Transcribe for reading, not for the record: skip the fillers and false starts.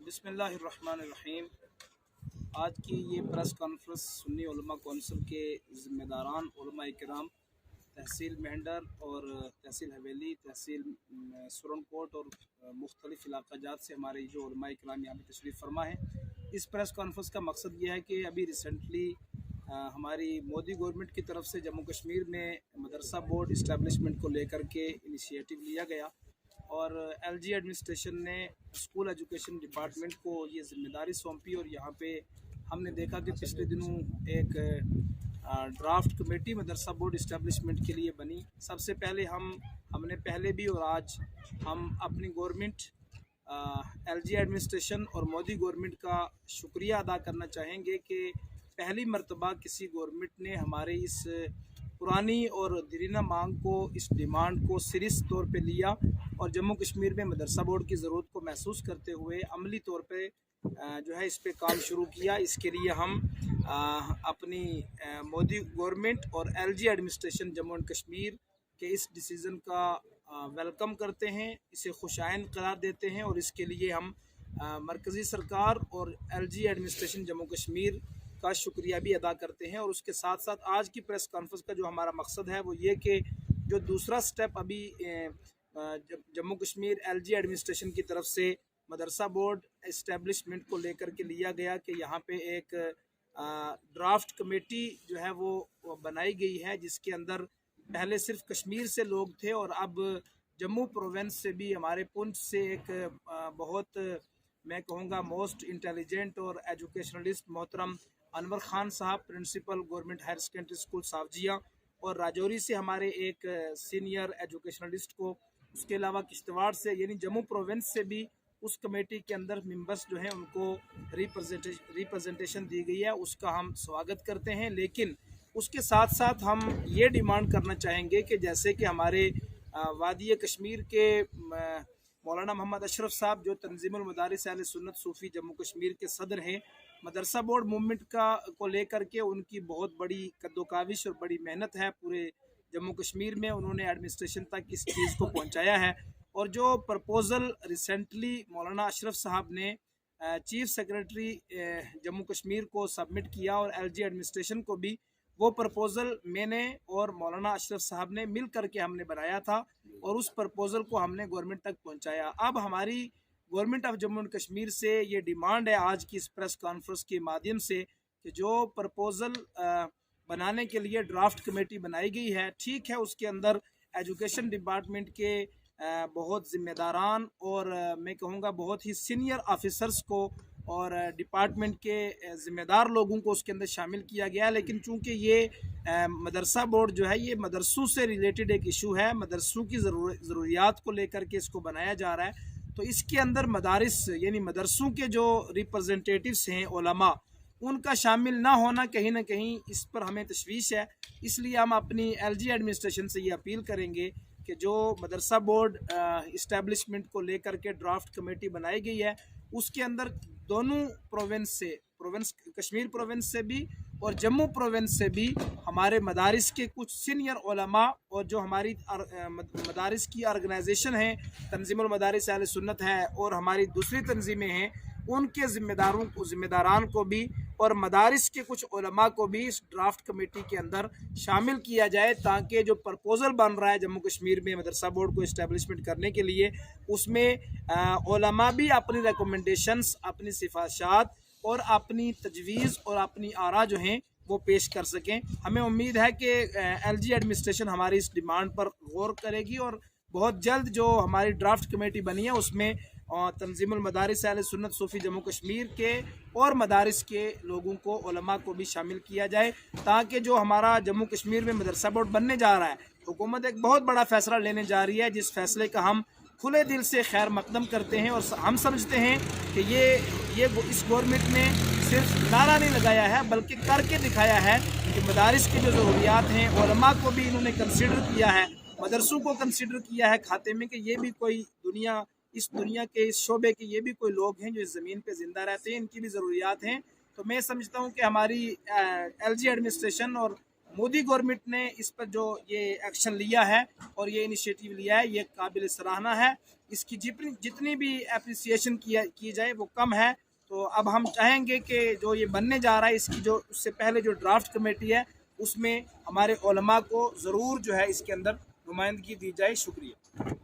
बिस्मिल्लाहिर्रहमानिर्रहीम। आज की ये प्रेस कॉन्फ्रेंस सुन्नी उलमा कौंसिल के ज़िम्मेदारान उलमा इकराम, तहसील मेंढर और तहसील हवेली, तहसील सुरनकोट और मुख्तलिफ़ इलाक़ाजात से हमारे जो उलमा इकराम यहाँ पर तशरीफ़ फरमा है। इस प्रेस कॉन्फ्रेंस का मकसद ये है कि अभी रिसेंटली हमारी मोदी गवर्नमेंट की तरफ से जम्मू कश्मीर में मदरसा बोर्ड इस्टेब्लिशमेंट को लेकर के इनिशिएटिव लिया गया और एलजी एडमिनिस्ट्रेशन ने स्कूल एजुकेशन डिपार्टमेंट को ये ज़िम्मेदारी सौंपी। और यहाँ पे हमने देखा कि पिछले दिनों एक ड्राफ्ट कमेटी मदरसा बोर्ड इस्टेब्लिशमेंट के लिए बनी। सबसे पहले हमने पहले भी और आज हम अपनी गवर्नमेंट एलजी एडमिनिस्ट्रेशन और मोदी गवर्नमेंट का शुक्रिया अदा करना चाहेंगे कि पहली मर्तबा किसी गवर्नमेंट ने हमारे इस पुरानी और दीरीना मांग को, इस डिमांड को सीरियस तौर पे लिया और जम्मू कश्मीर में मदरसा बोर्ड की ज़रूरत को महसूस करते हुए अमली तौर पे जो है इस पे काम शुरू किया। इसके लिए हम अपनी मोदी गवर्नमेंट और LG administration Jammu and Kashmir के इस डिसीज़न का वेलकम करते हैं, इसे खुशाइन करार देते हैं और इसके लिए हम मरकज़ी सरकार और एलजी एडमिनिस्ट्रेशन जम्मू कश्मीर का शुक्रिया भी अदा करते हैं। और उसके साथ साथ आज की प्रेस कॉन्फ्रेंस का जो हमारा मकसद है वो ये कि जो दूसरा स्टेप अभी जम्मू कश्मीर एलजी एडमिनिस्ट्रेशन की तरफ से मदरसा बोर्ड इस्टेब्लिशमेंट को लेकर के लिया गया कि यहाँ पे एक ड्राफ्ट कमेटी जो है वो बनाई गई है, जिसके अंदर पहले सिर्फ कश्मीर से लोग थे और अब जम्मू प्रोविंस से भी, हमारे पुंछ से एक बहुत, मैं कहूँगा, मोस्ट इंटेलिजेंट और एजुकेशनलिस्ट मोहतरम Anwar Khan sahab, principal government higher secondary school Sawjian, और राजौरी से हमारे एक सीनियर एजुकेशनलिस्ट को, उसके अलावा किश्तवाड़ से, यानी जम्मू प्रोविंस से भी उस कमेटी के अंदर मेंबर्स जो हैं उनको रिप्रेजेंटेशन दी गई है। उसका हम स्वागत करते हैं, लेकिन उसके साथ साथ हम ये डिमांड करना चाहेंगे कि जैसे कि हमारे वादी कश्मीर के मौलाना मोहम्मद अशरफ साहब, जो तंजीमुल मदारिस अहले सुन्नत सूफ़ी जम्मू कश्मीर के सदर हैं, मदरसा बोर्ड मूवमेंट को लेकर के उनकी बहुत बड़ी कद्दोकाविश और बड़ी मेहनत है। पूरे जम्मू कश्मीर में उन्होंने एडमिनिस्ट्रेशन तक इस चीज़ को पहुंचाया है। और जो प्रपोज़ल रिसेंटली मौलाना अशरफ साहब ने चीफ सेक्रेटरी जम्मू कश्मीर को सबमिट किया और एलजी एडमिनिस्ट्रेशन को भी, वो प्रपोज़ल मैंने और मौलाना अशरफ साहब ने मिल करके हमने बनाया था और उस प्रपोज़ल को हमने गवर्नमेंट तक पहुंचाया। अब हमारी government of Jammu and Kashmir से ये डिमांड है आज की इस प्रेस कॉन्फ्रेंस के माध्यम से कि जो प्रपोज़ल बनाने के लिए ड्राफ्ट कमेटी बनाई गई है, ठीक है, उसके अंदर एजुकेशन डिपार्टमेंट के बहुत ज़िम्मेदारान और मैं कहूँगा बहुत ही सीनियर ऑफिसर्स को और डिपार्टमेंट के ज़िम्मेदार लोगों को उसके अंदर शामिल किया गया। लेकिन चूँकि ये मदरसा बोर्ड जो है ये मदरसों से रिलेटेड एक इशू है, मदरसों की ज़रूरियात को लेकर के इसको बनाया जा रहा है, तो इसके अंदर मदारिस यानी मदरसों के जो रिप्रेजेंटेटिव्स हैं उलमा, उनका शामिल ना होना कहीं ना कहीं इस पर हमें तशवीश है। इसलिए हम अपनी एलजी एडमिनिस्ट्रेशन से ये अपील करेंगे कि जो मदरसा बोर्ड इस्टेब्लिशमेंट को लेकर के ड्राफ्ट कमेटी बनाई गई है, उसके अंदर दोनों प्रोविंस कश्मीर प्रोविंस से भी और जम्मू प्रोविंस से भी हमारे मदारिस के कुछ सीनियर उलमा और जो हमारी मदारिस की ऑर्गेनाइजेशन है, तंजीमुल मदारिस अहले सुन्नत है और हमारी दूसरी तंजीमें हैं, उनके ज़िम्मेदारान को भी और मदारिस के कुछ उलमा को भी इस ड्राफ्ट कमेटी के अंदर शामिल किया जाए, ताकि जो प्रपोज़ल बन रहा है जम्मू कश्मीर में मदरसा बोर्ड को इस्टेब्लिशमेंट करने के लिए, उसमें उलमा भी अपनी रिकमेंडेशंस, अपनी सिफारिशात और अपनी तजवीज़ और अपनी आरा जो हैं वो पेश कर सकें। हमें उम्मीद है कि एलजी एडमिनिस्ट्रेशन हमारी इस डिमांड पर गौर करेगी और बहुत जल्द जो हमारी ड्राफ्ट कमेटी बनी है उसमें तंजीमुल मदारिस अहले सुन्नत सूफ़ी जम्मू कश्मीर के और मदारिस के लोगों को, उलमा को भी शामिल किया जाए, ताकि जो हमारा जम्मू कश्मीर में मदरसा बोर्ड बनने जा रहा है, हुकूमत एक बहुत बड़ा फ़ैसला लेने जा रही है, जिस फैसले का हम खुले दिल से खैर मकदम करते हैं। और हम समझते हैं कि ये इस गवर्नमेंट ने सिर्फ नारा नहीं लगाया है बल्कि करके दिखाया है कि मदारिस की जो ज़रूरियात हैं, उलमा को भी इन्होंने कंसिडर किया है, मदरसों को कंसिडर किया है खाते में कि ये भी कोई इस दुनिया के इस शोबे के ये भी कोई लोग हैं जो इस ज़मीन पे ज़िंदा रहते हैं, इनकी भी ज़रूरियात हैं। तो मैं समझता हूँ कि हमारी एलजी एडमिनिस्ट्रेशन और मोदी गवर्नमेंट ने इस पर जो ये एक्शन लिया है और ये इनिशिएटिव लिया है, ये काबिल सराहना है। इसकी जितनी भी एप्रिसिएशन की जाए वो कम है। तो अब हम चाहेंगे कि जो ये बनने जा रहा है इसकी जो उससे पहले जो ड्राफ्ट कमेटी है उसमें हमारे उलमा को ज़रूर जो है इसके अंदर नुमाइंदगी दी जाए। शुक्रिया।